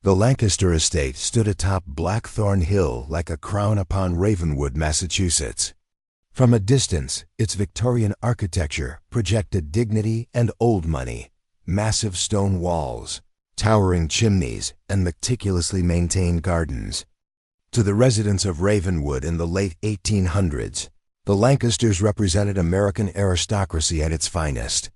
The Lancaster estate stood atop Blackthorn Hill like a crown upon Ravenwood, Massachusetts. From a distance, its Victorian architecture projected dignity and old money, massive stone walls, towering chimneys, and meticulously maintained gardens. To the residents of Ravenwood in the late 1800s, the Lancasters represented American aristocracy at its finest.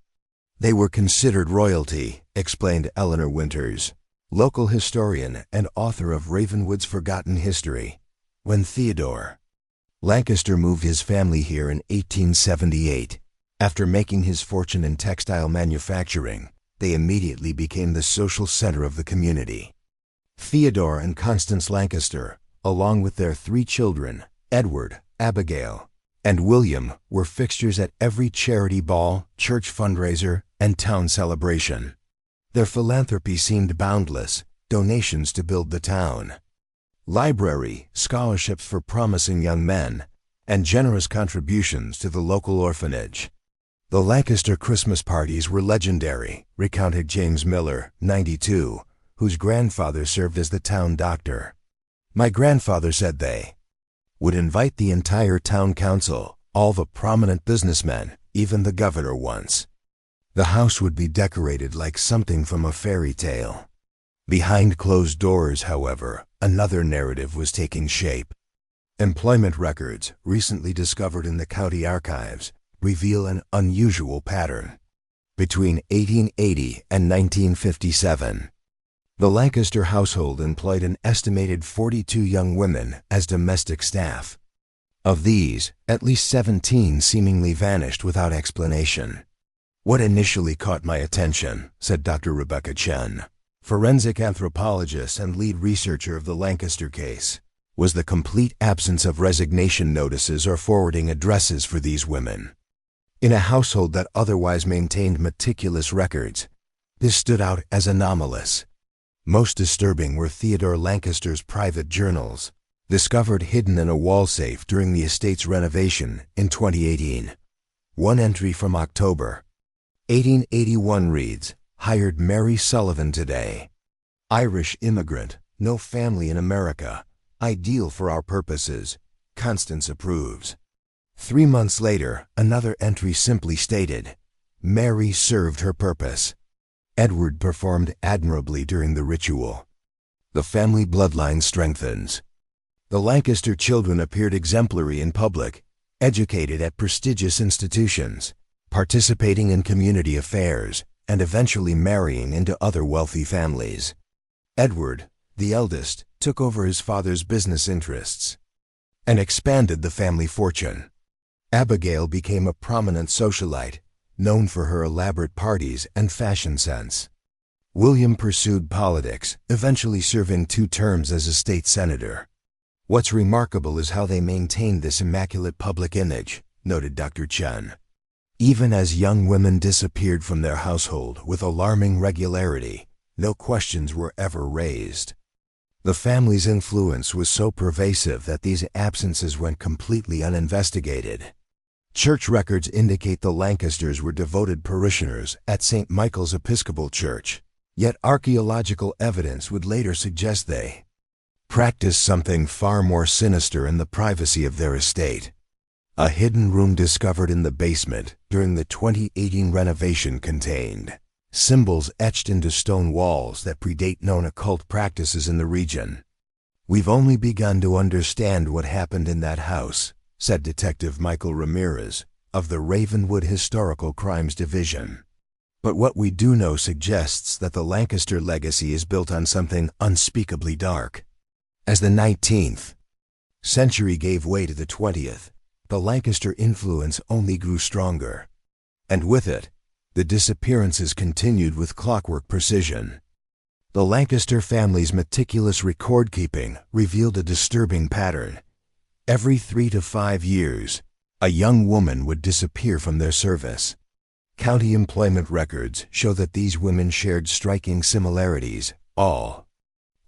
They were considered royalty, explained Eleanor Winters, local historian and author of Ravenwood's Forgotten History. When Theodore Lancaster moved his family here in 1878, after making his fortune in textile manufacturing, they immediately became the social center of the community. Theodore and Constance Lancaster, along with their 3 children, Edward, Abigail, and William, were fixtures at every charity ball, church fundraiser, and town celebration. Their philanthropy seemed boundless, donations to build the town, library, scholarships for promising young men, and generous contributions to the local orphanage. The Lancaster Christmas parties were legendary, recounted James Miller, 92, whose grandfather served as the town doctor. My grandfather said they would invite the entire town council, all the prominent businessmen, even the governor once. The house would be decorated like something from a fairy tale. Behind closed doors, however, another narrative was taking shape. Employment records, recently discovered in the county archives, reveal an unusual pattern. Between 1880 and 1957, the Lancaster household employed an estimated 42 young women as domestic staff. Of these, at least 17 seemingly vanished without explanation. What initially caught my attention, said Dr. Rebecca Chen, forensic anthropologist and lead researcher of the Lancaster case, was the complete absence of resignation notices or forwarding addresses for these women. In a household that otherwise maintained meticulous records, this stood out as anomalous. Most disturbing were Theodore Lancaster's private journals, discovered hidden in a wall safe during the estate's renovation in 2018. One entry from October 1881 reads, "Hired Mary Sullivan today. Irish immigrant, no family in America. Ideal for our purposes. Constance approves." 3 months later, another entry simply stated, "Mary served her purpose. Edward performed admirably during the ritual." The family bloodline strengthens. The Lancaster children appeared exemplary in public, educated at prestigious institutions, participating in community affairs, and eventually marrying into other wealthy families. Edward, the eldest, took over his father's business interests and expanded the family fortune. Abigail became a prominent socialite, known for her elaborate parties and fashion sense. William pursued politics, eventually serving 2 terms as a state senator. What's remarkable is how they maintained this immaculate public image, noted Dr. Chen. Even as young women disappeared from their household with alarming regularity, no questions were ever raised. The family's influence was so pervasive that these absences went completely uninvestigated. Church records indicate the Lancasters were devoted parishioners at St. Michael's Episcopal Church, yet archaeological evidence would later suggest they practiced something far more sinister in the privacy of their estate. A hidden room discovered in the basement during the 2018 renovation contained symbols etched into stone walls that predate known occult practices in the region. "We've only begun to understand what happened in that house," said Detective Michael Ramirez of the Ravenwood Historical Crimes Division. "But what we do know suggests that the Lancaster legacy is built on something unspeakably dark." As the 19th century gave way to the 20th, the Lancaster influence only grew stronger. And with it, the disappearances continued with clockwork precision. The Lancaster family's meticulous record-keeping revealed a disturbing pattern. Every 3 to 5 years, a young woman would disappear from their service. County employment records show that these women shared striking similarities. All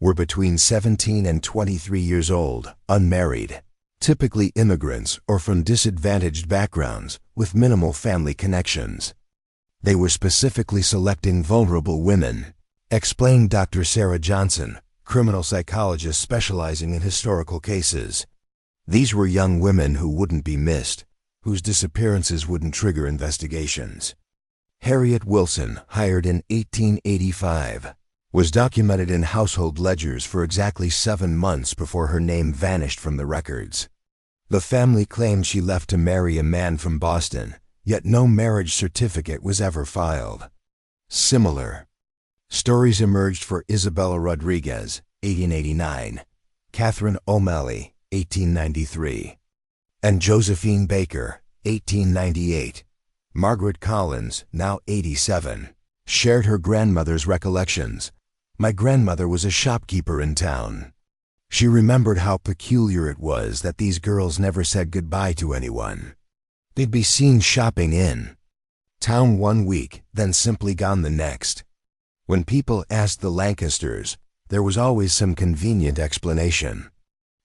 were between 17 and 23 years old, unmarried, typically immigrants or from disadvantaged backgrounds with minimal family connections. They were specifically selecting vulnerable women, explained Dr. Sarah Johnson, criminal psychologists specializing in historical cases. These were young women who wouldn't be missed, whose disappearances wouldn't trigger investigations. Harriet Wilson, hired in 1885, was documented in household ledgers for exactly 7 months before her name vanished from the records. The family claimed she left to marry a man from Boston, yet no marriage certificate was ever filed. Similar stories emerged for Isabella Rodriguez, 1889, Catherine O'Malley, 1893, and Josephine Baker, 1898. Margaret Collins, now 87, shared her grandmother's recollections. "My grandmother was a shopkeeper in town. She remembered how peculiar it was that these girls never said goodbye to anyone. They'd be seen shopping in town one week, then simply gone the next. When people asked the Lancasters, there was always some convenient explanation."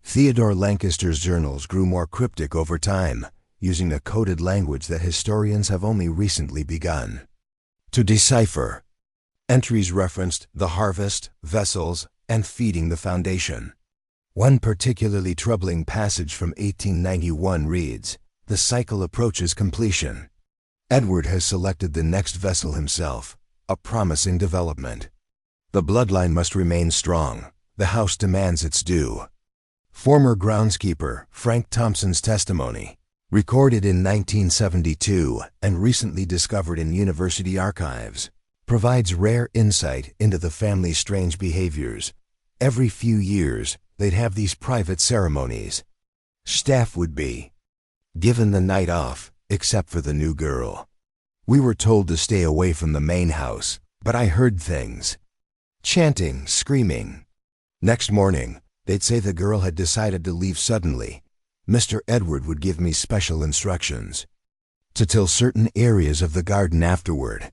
Theodore Lancaster's journals grew more cryptic over time, using a coded language that historians have only recently begun to decipher. Entries referenced the harvest, vessels, and feeding the foundation. One particularly troubling passage from 1891 reads, "The cycle approaches completion. Edward has selected the next vessel himself, a promising development. The bloodline must remain strong. The house demands its due." Former groundskeeper Frank Thompson's testimony, recorded in 1972 and recently discovered in university archives, provides rare insight into the family's strange behaviors. Every few years, they'd have these private ceremonies. Staff would be given the night off, except for the new girl. "We were told to stay away from the main house, but I heard things. Chanting, screaming. Next morning, they'd say the girl had decided to leave suddenly. Mr. Edward would give me special instructions to till certain areas of the garden afterward."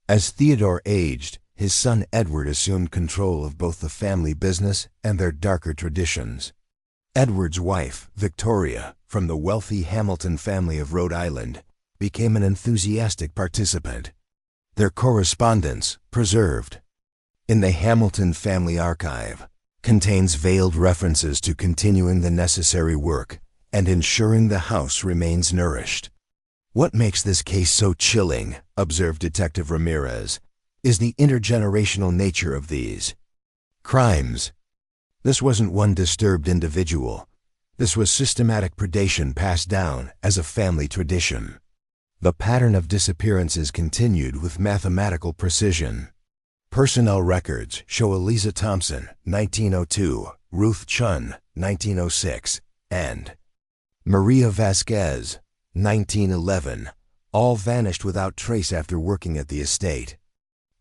As Theodore aged, his son Edward assumed control of both the family business and their darker traditions. Edward's wife, Victoria, from the wealthy Hamilton family of Rhode Island, became an enthusiastic participant. Their correspondence, preserved in the Hamilton Family Archive, contains veiled references to continuing the necessary work and ensuring the house remains nourished. "What makes this case so chilling," observed Detective Ramirez, "is the intergenerational nature of these crimes. This wasn't one disturbed individual. This was systematic predation passed down as a family tradition." The pattern of disappearances continued with mathematical precision. Personnel records show Eliza Thompson, 1902, Ruth Chun, 1906, and Maria Vasquez, 1911, all vanished without trace after working at the estate.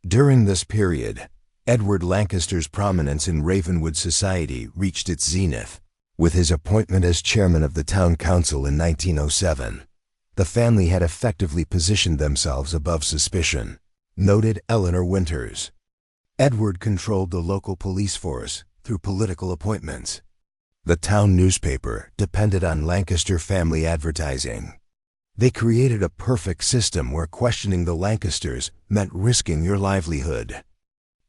During this period, Edward Lancaster's prominence in Ravenwood society reached its zenith. With his appointment as chairman of the town council in 1907, the family had effectively positioned themselves above suspicion, noted Eleanor Winters. Edward controlled the local police force through political appointments. The town newspaper depended on Lancaster family advertising. They created a perfect system where questioning the Lancasters meant risking your livelihood.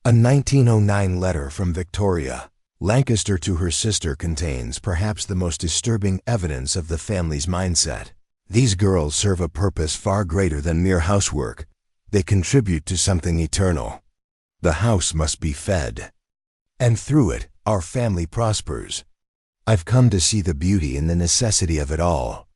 A 1909 letter from Victoria Lancaster to her sister contains perhaps the most disturbing evidence of the family's mindset. "These girls serve a purpose far greater than mere housework. They contribute to something eternal. The house must be fed. And through it, our family prospers. I've come to see the beauty in the necessity of it all."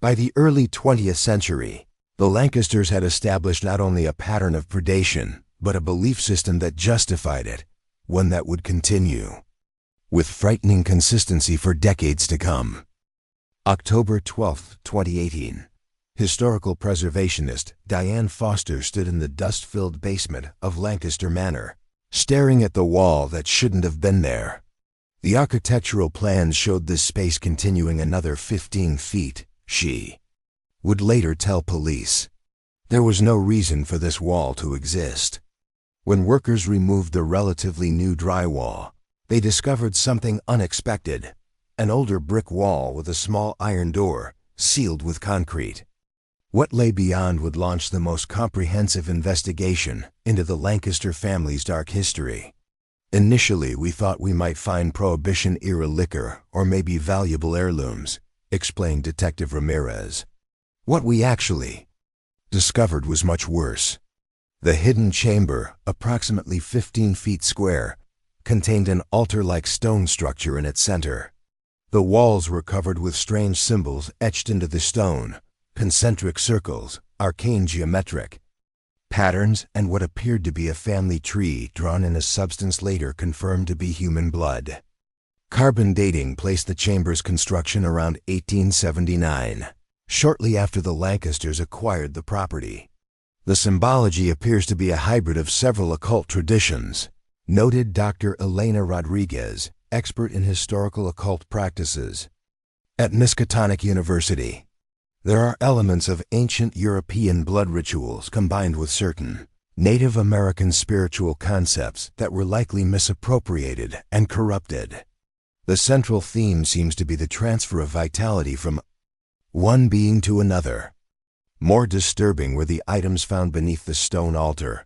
By the early 20th century, the Lancasters had established not only a pattern of predation, but a belief system that justified it, one that would continue with frightening consistency for decades to come. October 12, 2018. Historical preservationist Diane Foster stood in the dust-filled basement of Lancaster Manor, staring at the wall that shouldn't have been there. The architectural plans showed this space continuing another 15 feet, she would later tell police. There was no reason for this wall to exist. When workers removed the relatively new drywall, they discovered something unexpected: an older brick wall with a small iron door, sealed with concrete. What lay beyond would launch the most comprehensive investigation into the Lancaster family's dark history. Initially, we thought we might find Prohibition-era liquor or maybe valuable heirlooms, explained Detective Ramirez. What we actually discovered was much worse. The hidden chamber, approximately 15 feet square, contained an altar-like stone structure in its center. The walls were covered with strange symbols etched into the stone, concentric circles, arcane geometric patterns, and what appeared to be a family tree drawn in a substance later confirmed to be human blood. Carbon dating placed the chamber's construction around 1879, shortly after the Lancasters acquired the property. The symbology appears to be a hybrid of several occult traditions, noted Dr. Elena Rodriguez, expert in historical occult practices. At Miskatonic University, there are elements of ancient European blood rituals combined with certain Native American spiritual concepts that were likely misappropriated and corrupted. The central theme seems to be the transfer of vitality from one being to another. More disturbing were the items found beneath the stone altar.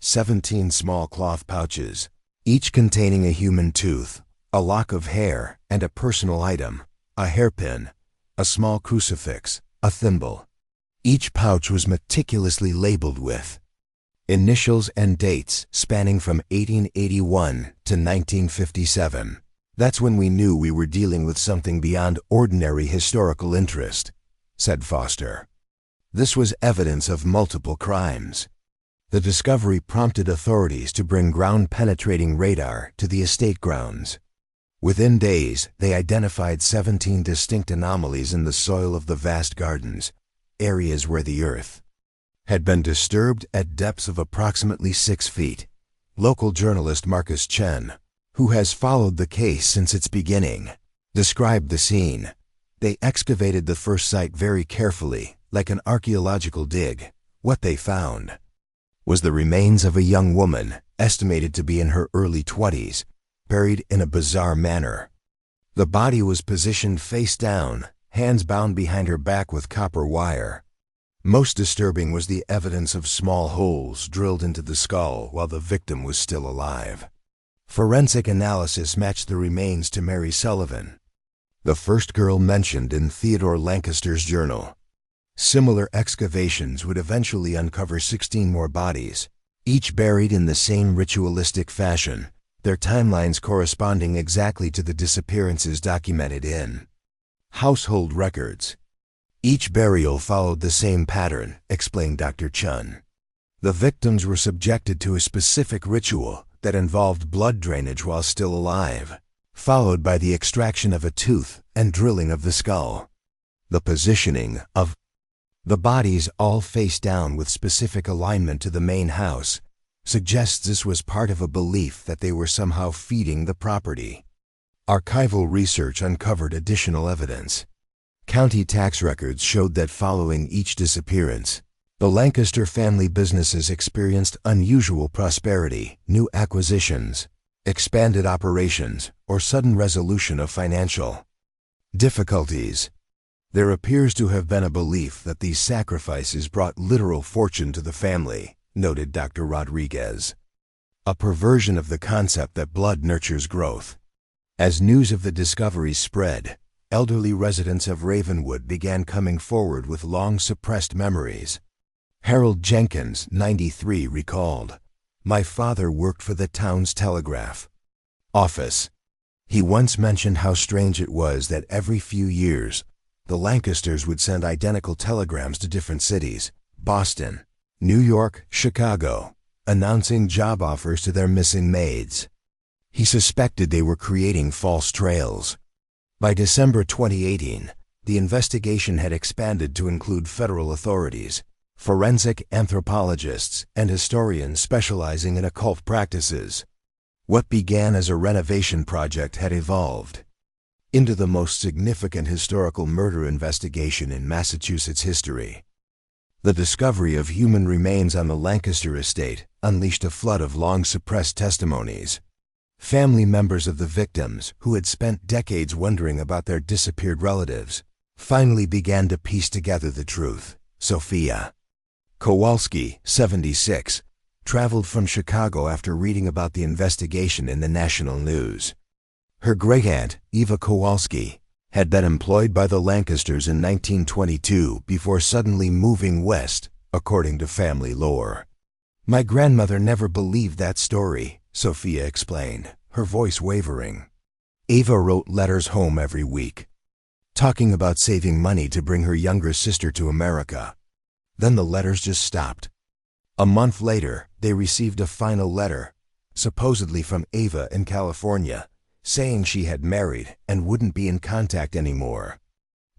17 small cloth pouches, each containing a human tooth, a lock of hair, and a personal item, a hairpin, a small crucifix, a thimble. Each pouch was meticulously labeled with initials and dates spanning from 1881 to 1957. That's when we knew we were dealing with something beyond ordinary historical interest, said Foster. This was evidence of multiple crimes. The discovery prompted authorities to bring ground-penetrating radar to the estate grounds. Within days, they identified 17 distinct anomalies in the soil of the vast gardens, areas where the earth had been disturbed at depths of approximately 6 feet. Local journalist Marcus Chen, who has followed the case since its beginning, described the scene. They excavated the first site very carefully, like an archaeological dig. What they found was the remains of a young woman, estimated to be in her early 20s, buried in a bizarre manner. The body was positioned face down, hands bound behind her back with copper wire. Most disturbing was the evidence of small holes drilled into the skull while the victim was still alive. Forensic analysis matched the remains to Mary Sullivan, the first girl mentioned in Theodore Lancaster's journal. Similar excavations would eventually uncover 16 more bodies, each buried in the same ritualistic fashion, their timelines corresponding exactly to the disappearances documented in household records. Each burial followed the same pattern, explained Dr. Chun. The victims were subjected to a specific ritual that involved blood drainage while still alive, followed by the extraction of a tooth and drilling of the skull. The positioning of the bodies, all face down with specific alignment to the main house, suggests this was part of a belief that they were somehow feeding the property. Archival research uncovered additional evidence. County tax records showed that following each disappearance, the Lancaster family businesses experienced unusual prosperity, new acquisitions, expanded operations, or sudden resolution of financial difficulties. There appears to have been a belief that these sacrifices brought literal fortune to the family, noted Dr. Rodriguez. A perversion of the concept that blood nurtures growth. As news of the discoveries spread, elderly residents of Ravenwood began coming forward with long-suppressed memories. Harold Jenkins, 93, recalled, "My father worked for the town's telegraph office. He once mentioned how strange it was that every few years, the Lancasters would send identical telegrams to different cities, Boston, New York, Chicago, announcing job offers to their missing maids. He suspected they were creating false trails. By December 2018, the investigation had expanded to include federal authorities, forensic anthropologists, and historians specializing in occult practices. What began as a renovation project had evolved into the most significant historical murder investigation in Massachusetts history. The discovery of human remains on the Lancaster estate unleashed a flood of long-suppressed testimonies. Family members of the victims, who had spent decades wondering about their disappeared relatives, finally began to piece together the truth. Sophia Kowalski, 76, traveled from Chicago after reading about the investigation in the national news. Her great-aunt, Eva Kowalski, had been employed by the Lancasters in 1922 before suddenly moving west, according to family lore. "My grandmother never believed that story," Sophia explained, her voice wavering. Eva wrote letters home every week, talking about saving money to bring her younger sister to America. Then the letters just stopped. A month later, they received a final letter, supposedly from Eva in California, saying she had married and wouldn't be in contact anymore.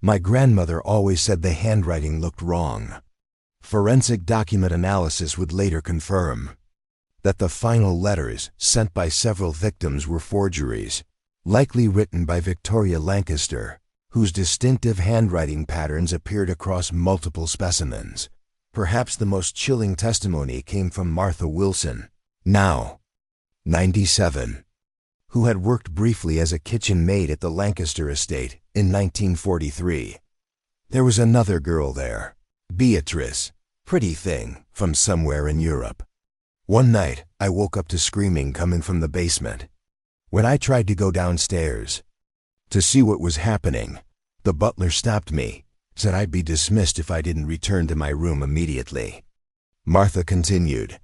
"My grandmother always said the handwriting looked wrong." Forensic document analysis would later confirm that the final letters sent by several victims were forgeries, likely written by Victoria Lancaster, whose distinctive handwriting patterns appeared across multiple specimens. Perhaps the most chilling testimony came from Martha Wilson, now 97, who had worked briefly as a kitchen maid at the Lancaster estate in 1943. There was another girl there, Beatrice, pretty thing, from somewhere in Europe. "One night, I woke up to screaming coming from the basement. When I tried to go downstairs to see what was happening, the butler stopped me, said I'd be dismissed if I didn't return to my room immediately." Martha continued,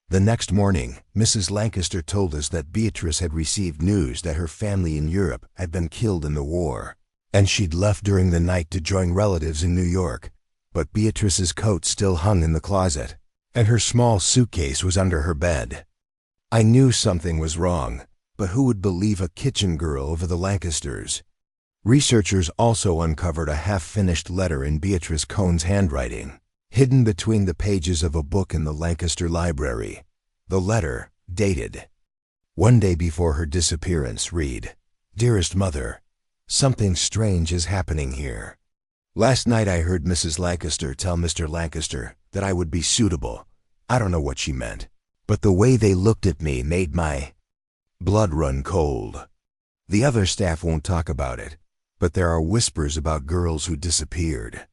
"The next morning, Mrs. Lancaster told us that Beatrice had received news that her family in Europe had been killed in the war, and she'd left during the night to join relatives in New York, but Beatrice's coat still hung in the closet, and her small suitcase was under her bed. I knew something was wrong, but who would believe a kitchen girl over the Lancasters?" Researchers also uncovered a half-finished letter in Beatrice Cohn's handwriting, hidden between the pages of a book in the Lancaster library. The letter, dated one day before her disappearance, read, "Dearest Mother, something strange is happening here. Last night I heard Mrs. Lancaster tell Mr. Lancaster that I would be suitable. I don't know what she meant, but the way they looked at me made my blood run cold. The other staff won't talk about it, but there are whispers about girls who disappeared.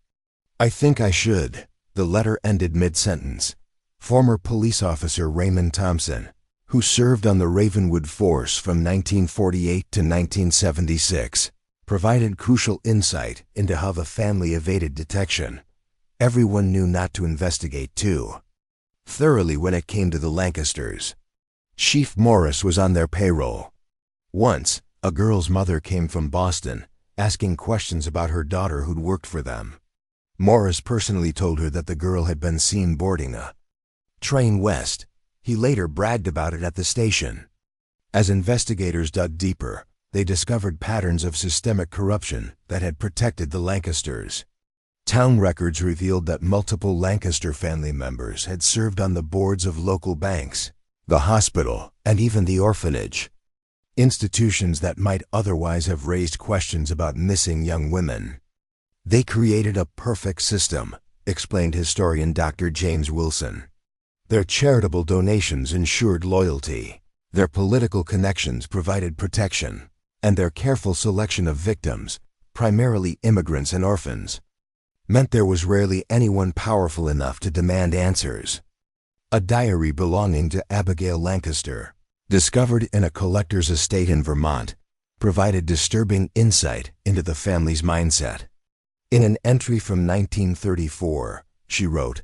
I think I should." The letter ended mid-sentence. Former police officer Raymond Thompson, who served on the Ravenwood Force from 1948 to 1976, provided crucial insight into how the family evaded detection. Everyone knew not to investigate too thoroughly when it came to the Lancasters. Chief Morris was on their payroll. Once, a girl's mother came from Boston, asking questions about her daughter who'd worked for them. Morris personally told her that the girl had been seen boarding a train west. He later bragged about it at the station. As investigators dug deeper, they discovered patterns of systemic corruption that had protected the Lancasters. Town records revealed that multiple Lancaster family members had served on the boards of local banks, the hospital, and even the orphanage, institutions that might otherwise have raised questions about missing young women. "They created a perfect system," explained historian Dr. James Wilson. "Their charitable donations ensured loyalty, their political connections provided protection, and their careful selection of victims, primarily immigrants and orphans, meant there was rarely anyone powerful enough to demand answers." A diary belonging to Abigail Lancaster, discovered in a collector's estate in Vermont, provided disturbing insight into the family's mindset. In an entry from 1934, she wrote,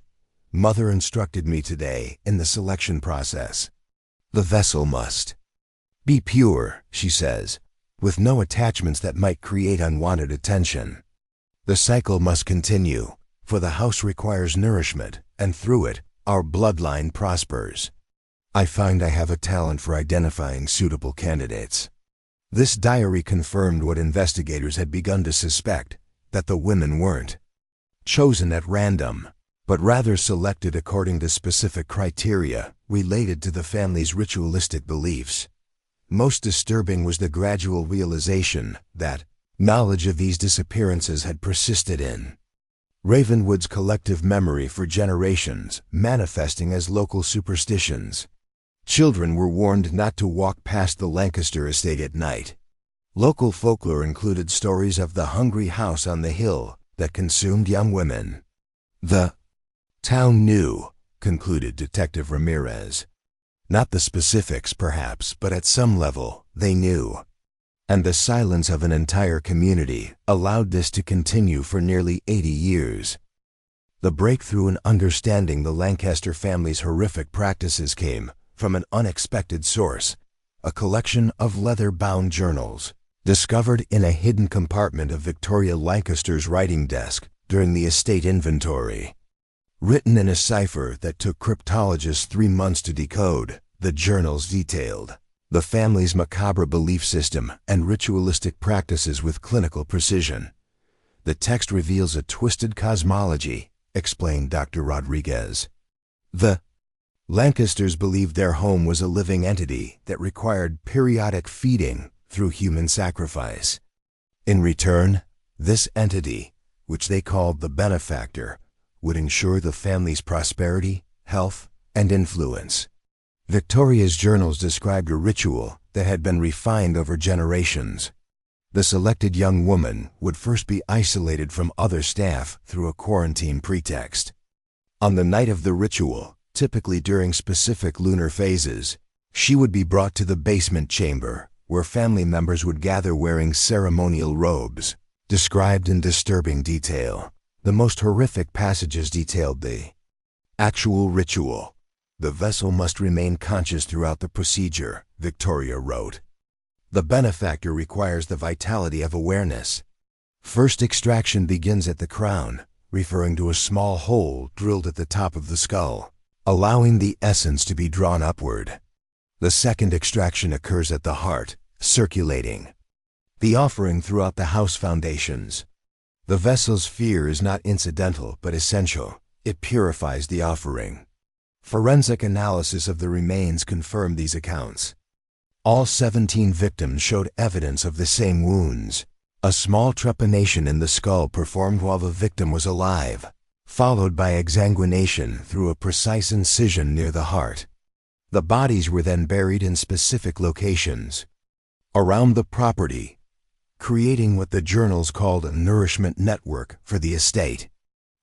"Mother instructed me today in the selection process. The vessel must be pure," she says, "with no attachments that might create unwanted attention. The cycle must continue, for the house requires nourishment, and through it, our bloodline prospers. I find I have a talent for identifying suitable candidates." This diary confirmed what investigators had begun to suspect, that the women weren't chosen at random, but rather selected according to specific criteria related to the family's ritualistic beliefs. Most disturbing was the gradual realization that knowledge of these disappearances had persisted in Ravenwood's collective memory for generations, manifesting as local superstitions. Children were warned not to walk past the Lancaster estate at night. Local folklore included stories of the hungry house on the hill that consumed young women. The town knew concluded Detective Ramirez. Not the specifics, perhaps, but at some level, they knew. And the silence of an entire community allowed this to continue for nearly 80 years. The breakthrough in understanding the Lancaster family's horrific practices came from an unexpected source, a collection of leather-bound journals, discovered in a hidden compartment of Victoria Lancaster's writing desk during the estate inventory. Written in a cipher that took cryptologists 3 months to decode, the journals detailed the family's macabre belief system and ritualistic practices with clinical precision. The text reveals a twisted cosmology, explained Dr. Rodriguez. The Lancasters believed their home was a living entity that required periodic feeding through human sacrifice. In return, this entity, which they called the benefactor, would ensure the family's prosperity, health, and influence. Victoria's journals described a ritual that had been refined over generations. The selected young woman would first be isolated from other staff through a quarantine pretext. On the night of the ritual, typically during specific lunar phases, she would be brought to the basement chamber, where family members would gather wearing ceremonial robes, described in disturbing detail. The most horrific passages detailed the actual ritual. The vessel must remain conscious throughout the procedure, Victoria wrote. The benefactor requires the vitality of awareness. First extraction begins at the crown, referring to a small hole drilled at the top of the skull, allowing the essence to be drawn upward. The second extraction occurs at the heart, circulating the offering throughout the house foundations. The vessel's sphere is not incidental but essential. It purifies the offering. Forensic analysis of the remains confirmed these accounts. All 17 victims showed evidence of the same wounds. A small trepanation in the skull performed while the victim was alive, followed by exsanguination through a precise incision near the heart. The bodies were then buried in specific locations around the property, creating what the journals called a nourishment network for the estate.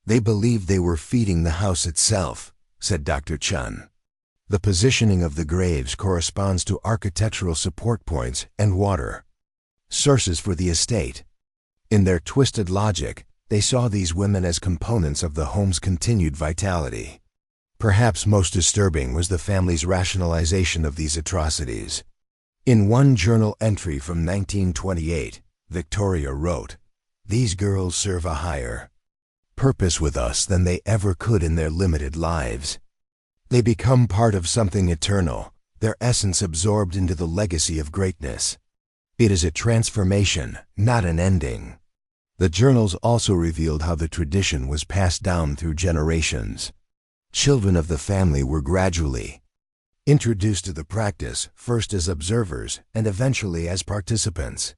They believed they were feeding the house itself, said Dr. Chun. The positioning of the graves corresponds to architectural support points and water sources for the estate. In their twisted logic, they saw these women as components of the home's continued vitality. Perhaps most disturbing was the family's rationalization of these atrocities. In one journal entry from 1928, Victoria wrote, "These girls serve a higher purpose with us than they ever could in their limited lives. They become part of something eternal, their essence absorbed into the legacy of greatness. It is a transformation, not an ending." The journals also revealed how the tradition was passed down through generations. Children of the family were gradually introduced to the practice, first as observers and eventually as participants.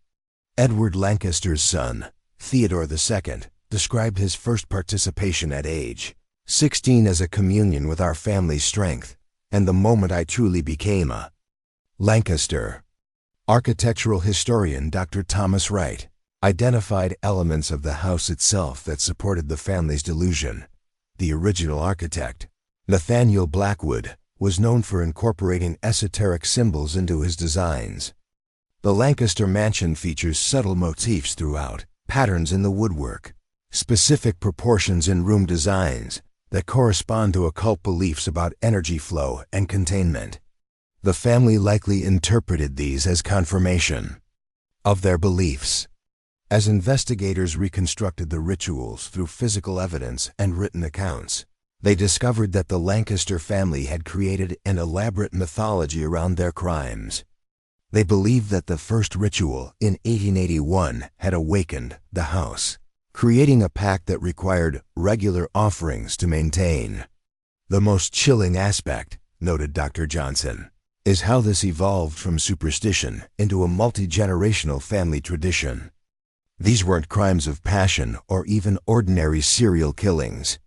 Edward Lancaster's son, Theodore II, described his first participation at age 16 as a communion with our family's strength, and the moment I truly became a Lancaster. Architectural historian Dr. Thomas Wright identified elements of the house itself that supported the family's delusion. The original architect, Nathaniel Blackwood, was known for incorporating esoteric symbols into his designs. The Lancaster mansion features subtle motifs throughout, patterns in the woodwork, specific proportions in room designs that correspond to occult beliefs about energy flow and containment. The family likely interpreted these as confirmation of their beliefs. As investigators reconstructed the rituals through physical evidence and written accounts, they discovered that the Lancaster family had created an elaborate mythology around their crimes. They believed that the first ritual in 1881 had awakened the house, creating a pact that required regular offerings to maintain. The most chilling aspect, noted Dr. Johnson, is how this evolved from superstition into a multi-generational family tradition. These weren't crimes of passion or even ordinary serial killings.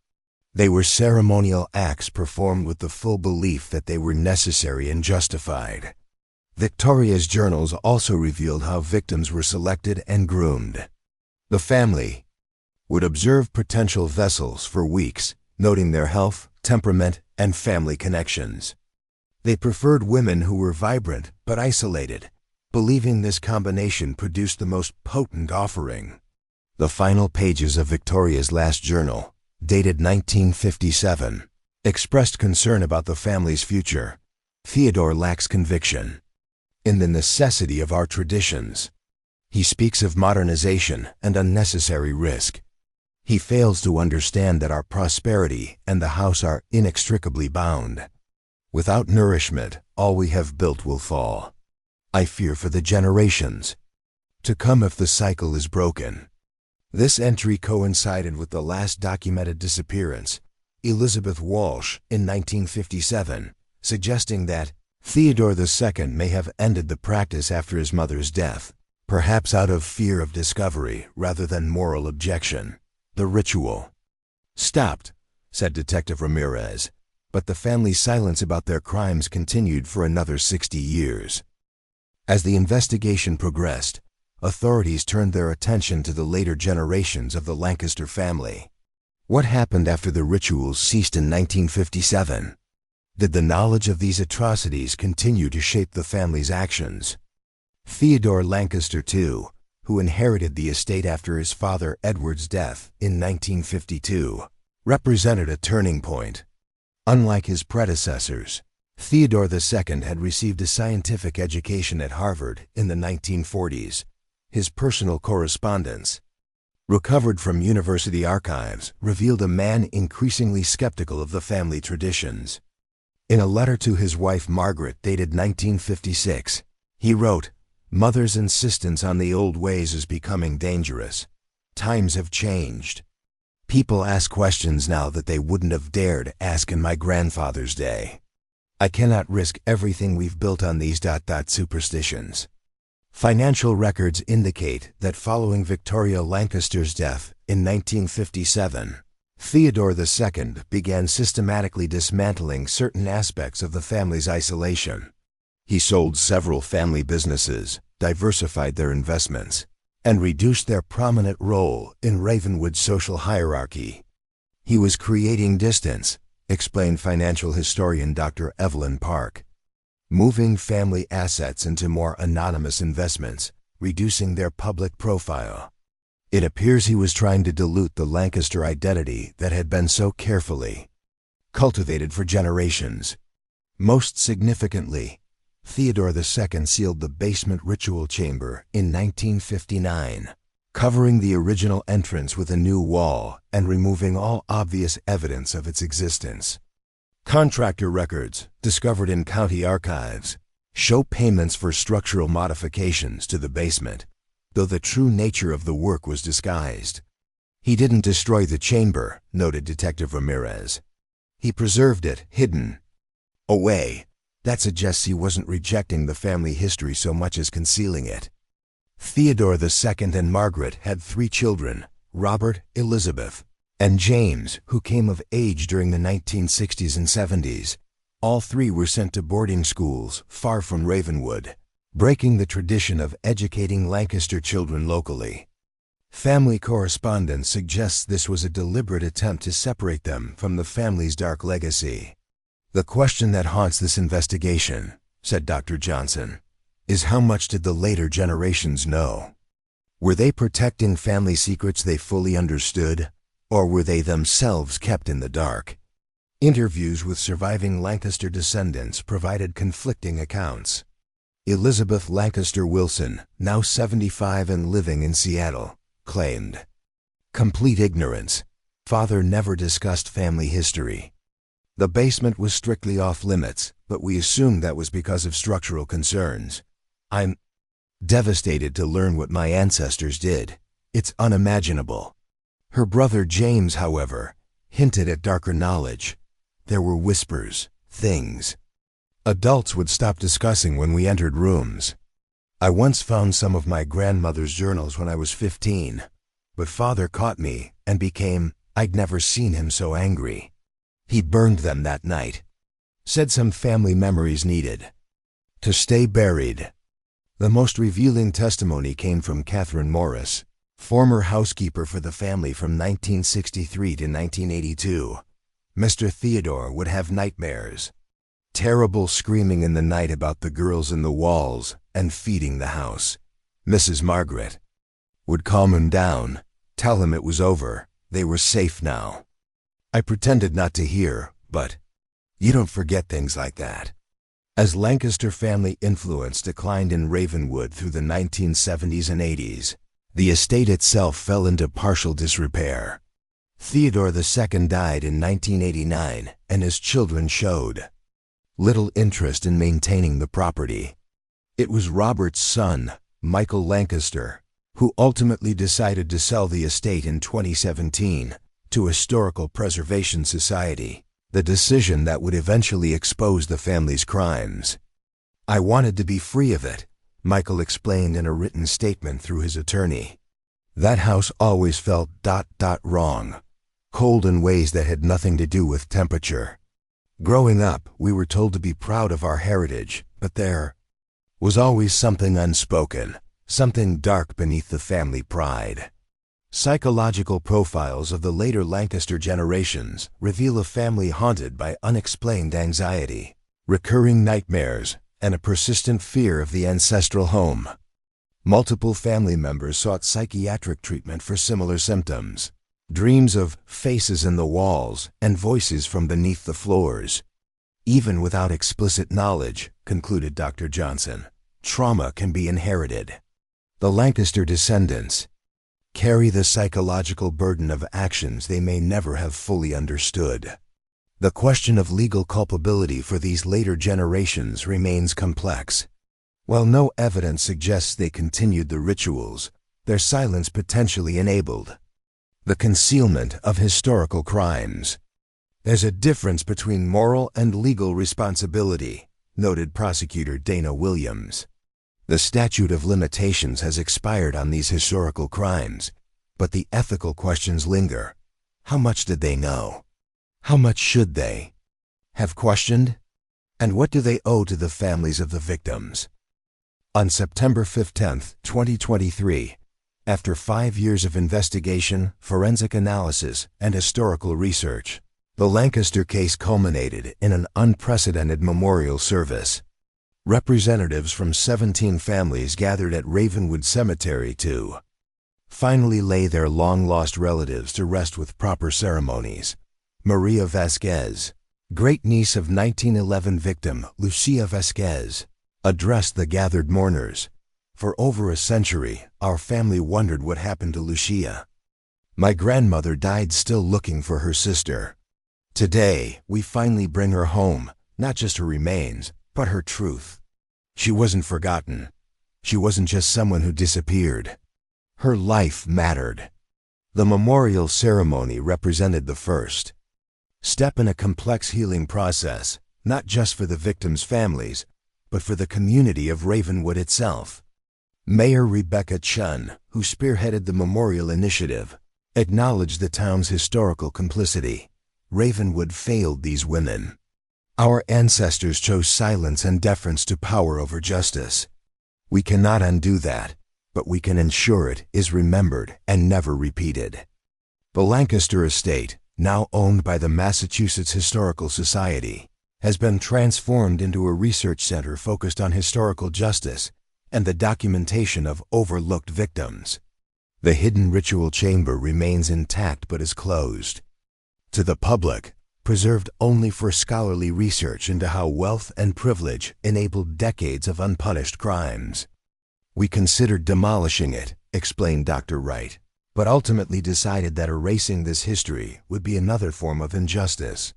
They were ceremonial acts performed with the full belief that they were necessary and justified. Victoria's journals also revealed how victims were selected and groomed. The family would observe potential vessels for weeks, noting their health, temperament, and family connections. They preferred women who were vibrant but isolated, believing this combination produced the most potent offering. The final pages of Victoria's last journal, dated 1957, expressed concern about the family's future. Theodore lacks conviction in the necessity of our traditions. He speaks of modernization and unnecessary risk. He fails to understand that our prosperity and the house are inextricably bound. Without nourishment, all we have built will fall. I fear for the generations to come if the cycle is broken. This entry coincided with the last documented disappearance, Elizabeth Walsh, in 1957, suggesting that Theodore II may have ended the practice after his mother's death, perhaps out of fear of discovery rather than moral objection. The ritual stopped, said Detective Ramirez, but the family's silence about their crimes continued for another 60 years. As the investigation progressed, authorities turned their attention to the later generations of the Lancaster family. What happened after the rituals ceased in 1957? Did the knowledge of these atrocities continue to shape the family's actions? Theodore Lancaster II, who inherited the estate after his father Edward's death in 1952, represented a turning point. Unlike his predecessors, Theodore II had received a scientific education at Harvard in the 1940s. His personal correspondence, recovered from university archives, revealed a man increasingly skeptical of the family traditions. In a letter to his wife Margaret dated 1956, he wrote, "Mother's insistence on the old ways is becoming dangerous. Times have changed. People ask questions now that they wouldn't have dared ask in my grandfather's day. I cannot risk everything we've built on these superstitions." Financial records indicate that following Victoria Lancaster's death in 1957, Theodore II began systematically dismantling certain aspects of the family's isolation. He sold several family businesses, diversified their investments, and reduced their prominent role in Ravenwood's social hierarchy. He was creating distance, explained financial historian Dr. Evelyn Park, moving family assets into more anonymous investments, reducing their public profile. It appears he was trying to dilute the Lancaster identity that had been so carefully cultivated for generations. Most significantly, Theodore II sealed the basement ritual chamber in 1959, covering the original entrance with a new wall and removing all obvious evidence of its existence. Contractor records, discovered in county archives, show payments for structural modifications to the basement, though the true nature of the work was disguised. He didn't destroy the chamber, noted Detective Ramirez. He preserved it, hidden away. That suggests he wasn't rejecting the family history so much as concealing it. Theodore II and Margaret had 3 children, Robert, Elizabeth, and James, who came of age during the 1960s and 70s. All 3 were sent to boarding schools far from Ravenwood, breaking the tradition of educating Lancaster children locally. Family correspondence suggests this was a deliberate attempt to separate them from the family's dark legacy. The question that haunts this investigation, said Dr. Johnson, is how much did the later generations know? Were they protecting family secrets they fully understood, or were they themselves kept in the dark? Interviews with surviving Lancaster descendants provided conflicting accounts. Elizabeth Lancaster Wilson, now 75 and living in Seattle, claimed complete ignorance. Father never discussed family history. The basement was strictly off limits, but we assumed that was because of structural concerns. I'm devastated to learn what my ancestors did. It's unimaginable. Her brother James, however, hinted at darker knowledge. There were whispers, things adults would stop discussing when we entered rooms. I once found some of my grandmother's journals when I was 15, but Father caught me and I'd never seen him so angry. He burned them that night. Said some family memories needed to stay buried. The most revealing testimony came from Catherine Morris, former housekeeper for the family from 1963 to 1982. Mr. Theodore would have nightmares. Terrible screaming in the night about the girls in the walls and feeding the house. Mrs. Margaret would calm him down, tell him it was over, they were safe now. I pretended not to hear, but you don't forget things like that. As Lancaster family influence declined in Ravenwood through the 1970s and 80s, the estate itself fell into partial disrepair. Theodore II died in 1989, and his children showed little interest in maintaining the property. It was Robert's son, Michael Lancaster, who ultimately decided to sell the estate in 2017 to Historical Preservation Society, the decision that would eventually expose the family's crimes. "I wanted to be free of it," Michael explained in a written statement through his attorney. "That house always felt wrong, cold in ways that had nothing to do with temperature. Growing up, we were told to be proud of our heritage, but there was always something unspoken, something dark beneath the family pride." Psychological profiles of the later Lancaster generations reveal a family haunted by unexplained anxiety, recurring nightmares, and a persistent fear of the ancestral home. Multiple family members sought psychiatric treatment for similar symptoms. Dreams of faces in the walls and voices from beneath the floors. Even without explicit knowledge, concluded Dr. Johnson, trauma can be inherited. The Lancaster descendants carry the psychological burden of actions they may never have fully understood. The question of legal culpability for these later generations remains complex. While no evidence suggests they continued the rituals, their silence potentially enabled the concealment of historical crimes. "There's a difference between moral and legal responsibility," noted prosecutor Dana Williams. "The statute of limitations has expired on these historical crimes, but the ethical questions linger. How much did they know? How much should they have questioned? And what do they owe to the families of the victims?" On September 15, 2023, after 5 years of investigation, forensic analysis, and historical research, the Lancaster case culminated in an unprecedented memorial service. Representatives from 17 families gathered at Ravenwood Cemetery to finally lay their long-lost relatives to rest with proper ceremonies. Maria Vasquez, great-niece of 1911 victim Lucia Vasquez, addressed the gathered mourners. "For over a century, our family wondered what happened to Lucia. My grandmother died still looking for her sister. Today, we finally bring her home, not just her remains, but her truth. She wasn't forgotten. She wasn't just someone who disappeared. Her life mattered." The memorial ceremony represented the first step in a complex healing process, not just for the victims' families, but for the community of Ravenwood itself. Mayor Rebecca Chun, who spearheaded the memorial initiative, acknowledged the town's historical complicity. "Ravenwood failed these women. Our ancestors chose silence and deference to power over justice. We cannot undo that, but we can ensure it is remembered and never repeated." The Lancaster estate, now owned by the Massachusetts Historical Society, has been transformed into a research center focused on historical justice and the documentation of overlooked victims. The hidden ritual chamber remains intact but is closed to the public, preserved only for scholarly research into how wealth and privilege enabled decades of unpunished crimes. "We considered demolishing it," explained Dr. Wright, "but ultimately decided that erasing this history would be another form of injustice.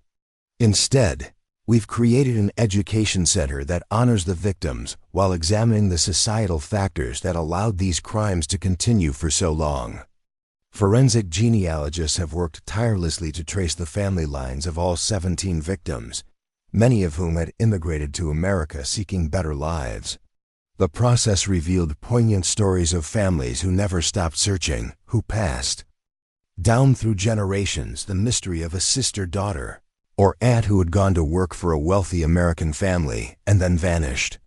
Instead, we've created an education center that honors the victims while examining the societal factors that allowed these crimes to continue for so long." Forensic genealogists have worked tirelessly to trace the family lines of all 17 victims, many of whom had immigrated to America seeking better lives. The process revealed poignant stories of families who never stopped searching, who passed down through generations the mystery of a sister-daughter or aunt who had gone to work for a wealthy American family and then vanished.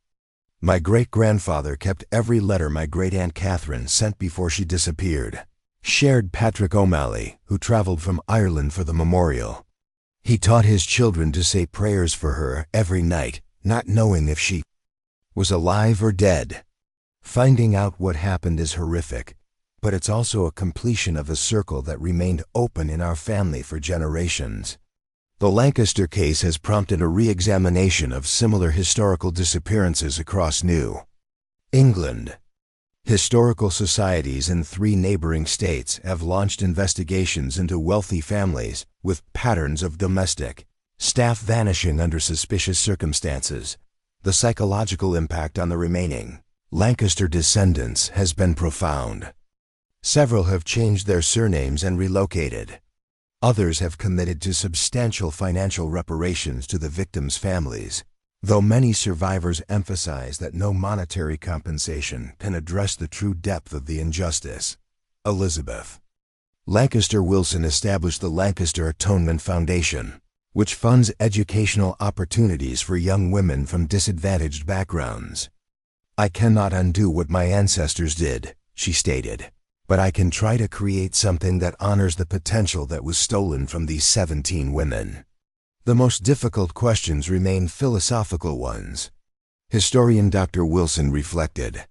"My great-grandfather kept every letter my great-aunt Catherine sent before she disappeared," shared Patrick O'Malley, who traveled from Ireland for the memorial. He taught his children to say prayers for her every night, not knowing if she was alive or dead. Finding out what happened is horrific, but it's also a completion of a circle that remained open in our family for generations. The Lancaster case has prompted a re-examination of similar historical disappearances across New England. Historical societies in 3 neighboring states have launched investigations into wealthy families with patterns of domestic staff vanishing under suspicious circumstances. The psychological impact on the remaining Lancaster descendants has been profound. Several have changed their surnames and relocated. Others have committed to substantial financial reparations to the victims' families, though many survivors emphasize that no monetary compensation can address the true depth of the injustice. Elizabeth Lancaster Wilson established the Lancaster Atonement Foundation, which funds educational opportunities for young women from disadvantaged backgrounds. "I cannot undo what my ancestors did," she stated, "but I can try to create something that honors the potential that was stolen from these 17 women." The most difficult questions remain philosophical ones. Historian Dr. Wilson reflected,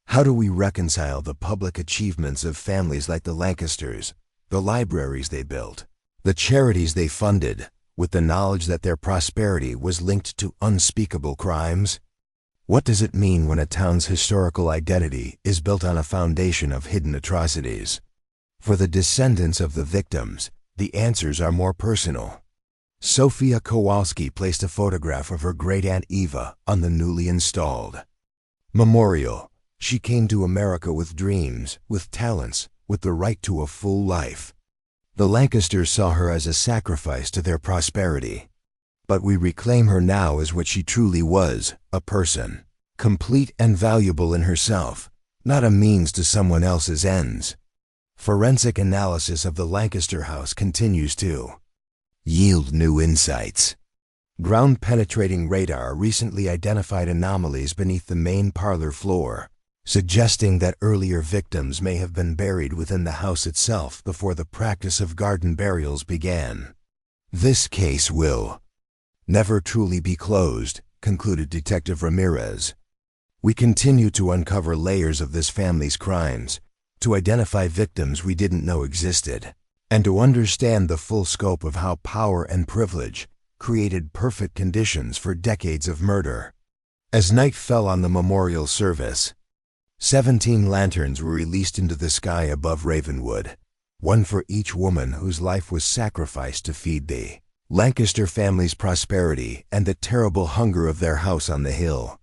"How do we reconcile the public achievements of families like the Lancasters, the libraries they built, the charities they funded, with the knowledge that their prosperity was linked to unspeakable crimes? What does it mean when a town's historical identity is built on a foundation of hidden atrocities?" For the descendants of the victims, the answers are more personal. Sophia Kowalski placed a photograph of her great-aunt Eva on the newly installed memorial. She came to America with dreams, with talents, with the right to a full life. The Lancasters saw her as a sacrifice to their prosperity. But we reclaim her now as what she truly was, a person, complete and valuable in herself, not a means to someone else's ends. Forensic analysis of the Lancaster house continues to yield new insights. Ground-penetrating radar recently identified anomalies beneath the main parlor floor, suggesting that earlier victims may have been buried within the house itself before the practice of garden burials began. "This case will never truly be closed," concluded Detective Ramirez. "We continue to uncover layers of this family's crimes, to identify victims we didn't know existed, and to understand the full scope of how power and privilege created perfect conditions for decades of murder." As night fell on the memorial service, 17 lanterns were released into the sky above Ravenwood, one for each woman whose life was sacrificed to feed the Lancaster family's prosperity and the terrible hunger of their house on the hill.